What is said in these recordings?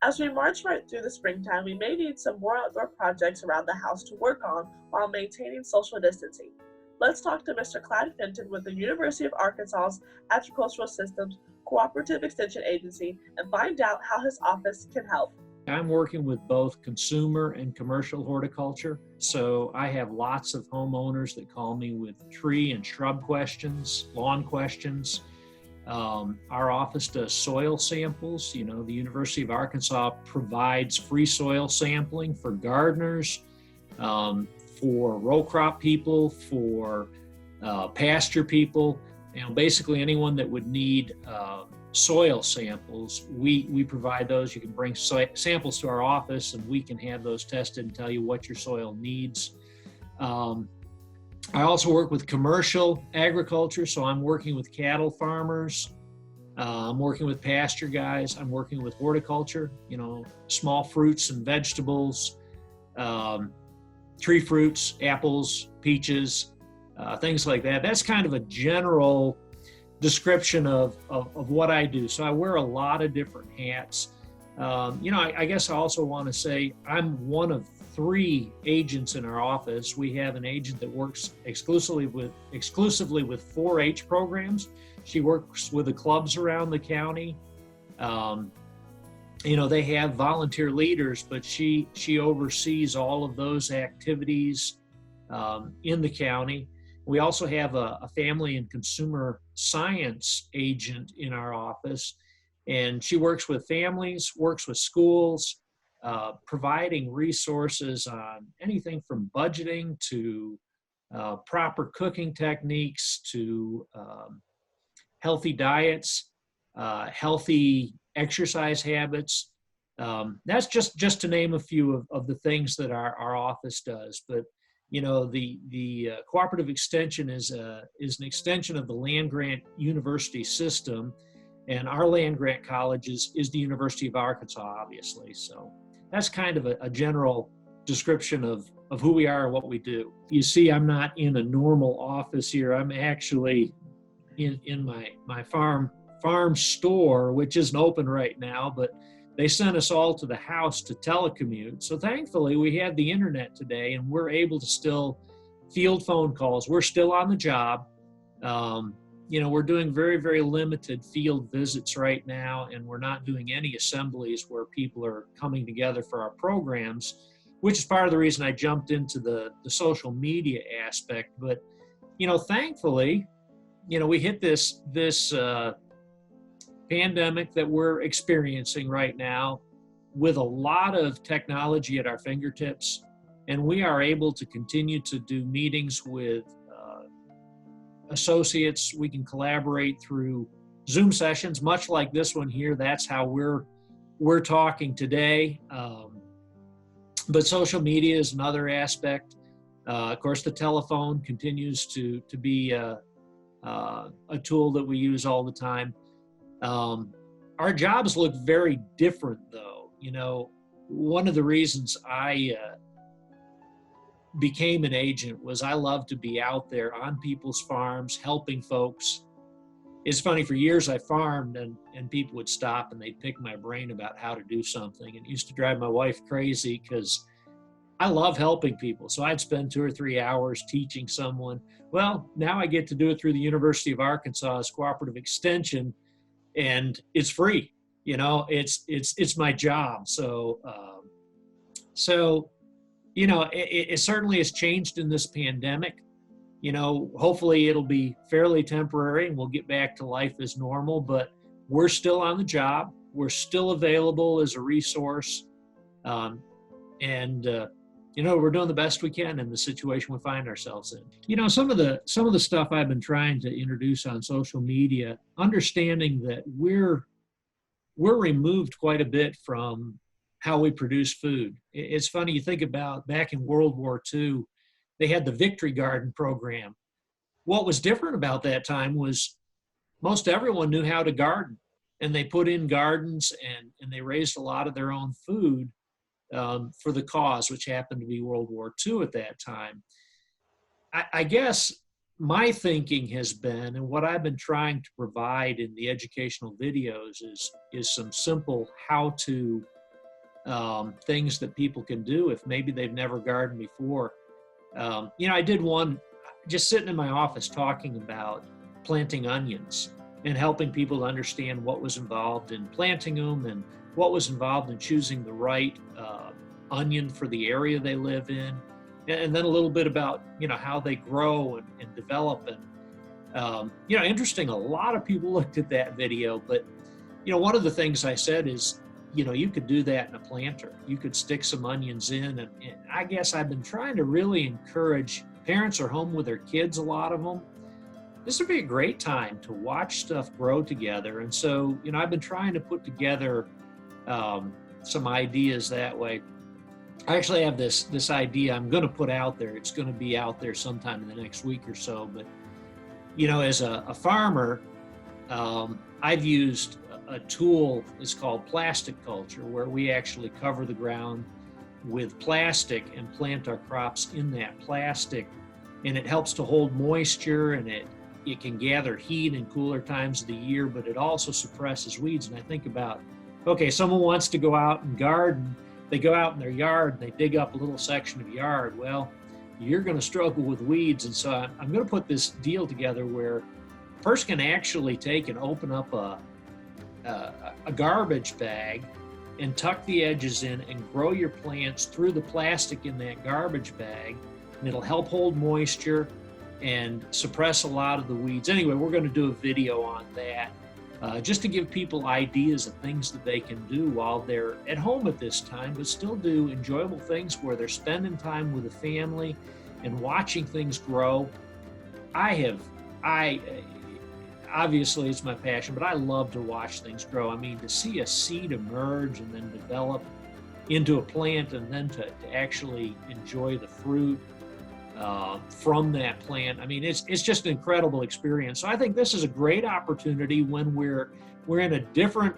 As we march right through the springtime, we may need some more outdoor projects around the house to work on while maintaining social distancing. Let's talk to Mr. Clyde Fenton with the University of Arkansas's Agricultural Systems Cooperative Extension Agency and find out how his office can help. I'm working with both consumer and commercial horticulture. So I have lots of homeowners that call me with tree and shrub questions, lawn questions. Our office does soil samples. You know, the University of Arkansas provides free soil sampling for gardeners, for row crop people, for pasture people, and basically anyone that would need soil samples. We provide those. You can bring samples to our office and we can have those tested and tell you what your soil needs. I also work with commercial agriculture, so I'm working with cattle farmers. I'm working with pasture guys. I'm working with horticulture, you know, small fruits and vegetables, tree fruits, apples, peaches, things like that. That's kind of a general description of what I do. So I wear a lot of different hats. I guess I also want to say I'm one of 3 agents in our office. We have an agent that works exclusively with 4-H programs. She works with the clubs around the county. They have volunteer leaders, but she oversees all of those activities in the county. We also have a family and consumer science agent in our office, and she works with families, works with schools, providing resources on anything from budgeting to proper cooking techniques to healthy diets, healthy exercise habits. That's just to name a few of the things that our office does. But you know, the cooperative extension is an extension of the land grant university system, and our land grant college is the University of Arkansas, obviously. So that's kind of a general description of who we are and what we do. You see, I'm not in a normal office here. I'm actually in my farm store, which isn't open right now, but they sent us all to the house to telecommute. So thankfully, we had the internet today, and we're able to still field phone calls. We're still on the job. We're doing very, very limited field visits right now, and we're not doing any assemblies where people are coming together for our programs, which is part of the reason I jumped into the social media aspect. But, thankfully, we hit this pandemic that we're experiencing right now with a lot of technology at our fingertips, and we are able to continue to do meetings with associates. We can collaborate through Zoom sessions, much like this one here. That's how we're talking today. But social media is another aspect. Of course, the telephone continues to be a tool that we use all the time. Our jobs look very different, though. One of the reasons I became an agent was I love to be out there on people's farms, helping folks. It's funny, for years I farmed, and people would stop and they'd pick my brain about how to do something. And it used to drive my wife crazy because I love helping people. So I'd spend 2 or 3 hours teaching someone. Well, now I get to do it through the University of Arkansas's Cooperative Extension, and it's free. It's my job. So it certainly has changed in this pandemic. Hopefully it'll be fairly temporary and we'll get back to life as normal, but we're still on the job. We're still available as a resource. We're doing the best we can in the situation we find ourselves in. Some of the stuff I've been trying to introduce on social media, understanding that we're removed quite a bit from how we produce food. It's funny, you think about back in World War II, they had the Victory Garden program. What was different about that time was most everyone knew how to garden, and they put in gardens and they raised a lot of their own food for the cause, which happened to be World War II at that time. I guess my thinking has been, and what I've been trying to provide in the educational videos is some simple how-to things that people can do if maybe they've never gardened before. I did one just sitting in my office talking about planting onions and helping people to understand what was involved in planting them and what was involved in choosing the right onion for the area they live in. And then a little bit about, how they grow and develop. And, interesting, a lot of people looked at that video, but, one of the things I said is, you could do that in a planter. You could stick some onions in. And I guess I've been trying to really encourage parents are home with their kids, a lot of them. This would be a great time to watch stuff grow together. And so, I've been trying to put together some ideas that way. I actually have this idea I'm going to put out there. It's going to be out there sometime in the next week or so. But, as a farmer, I've used a tool. It's called plastic culture, where we actually cover the ground with plastic and plant our crops in that plastic. And it helps to hold moisture, and it can gather heat in cooler times of the year, but it also suppresses weeds. And I think about, okay, someone wants to go out and garden. They go out in their yard and they dig up a little section of yard. Well, you're going to struggle with weeds. And so I'm going to put this deal together where a person can actually take and open up a garbage bag and tuck the edges in and grow your plants through the plastic in that garbage bag. And it'll help hold moisture and suppress a lot of the weeds. Anyway, we're going to do a video on that. Just to give people ideas of things that they can do while they're at home at this time, but still do enjoyable things where they're spending time with the family and watching things grow. Obviously it's my passion, but I love to watch things grow. I mean, to see a seed emerge and then develop into a plant, and then to actually enjoy the fruit from that plant. I mean, it's just an incredible experience. So I think this is a great opportunity when we're in a different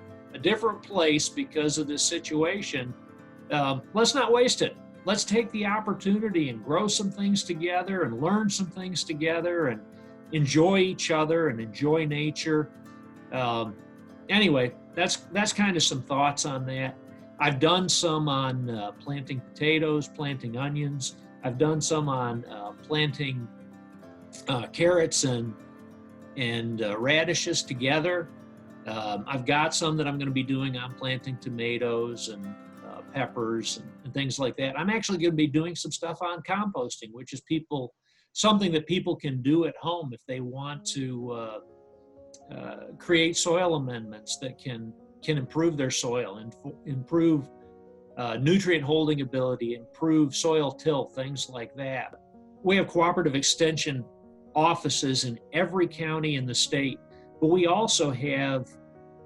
place because of this situation. Let's not waste it. Let's take the opportunity and grow some things together and learn some things together and enjoy each other and enjoy nature. Anyway, that's kind of some thoughts on that. I've done some on planting potatoes, planting onions. I've done some on planting carrots and radishes together. I've got some that I'm going to be doing on planting tomatoes and peppers and things like that. I'm actually going to be doing some stuff on composting, which is something that people can do at home if they want to create soil amendments that can improve their soil and improve nutrient holding ability, improve soil till, things like that. We have cooperative extension offices in every county in the state, but we also have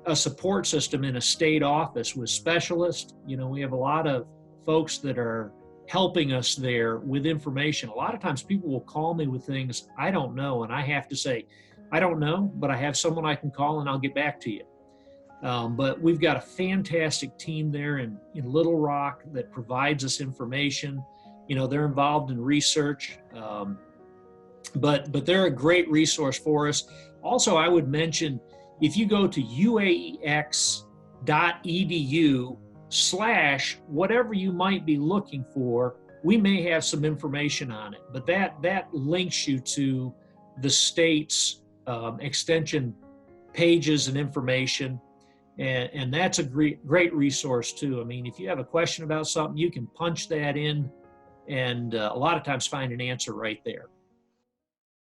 a support system in a state office with specialists. We have a lot of folks that are helping us there with information. A lot of times people will call me with things I don't know, and I have to say, I don't know, but I have someone I can call and I'll get back to you. But we've got a fantastic team there in Little Rock that provides us information. They're involved in research, but they're a great resource for us. Also, I would mention, if you go to uaex.edu/whatever you might be looking for, we may have some information on it, but that links you to the state's extension pages and information. And that's a great resource too. I mean, if you have a question about something, you can punch that in and a lot of times find an answer right there.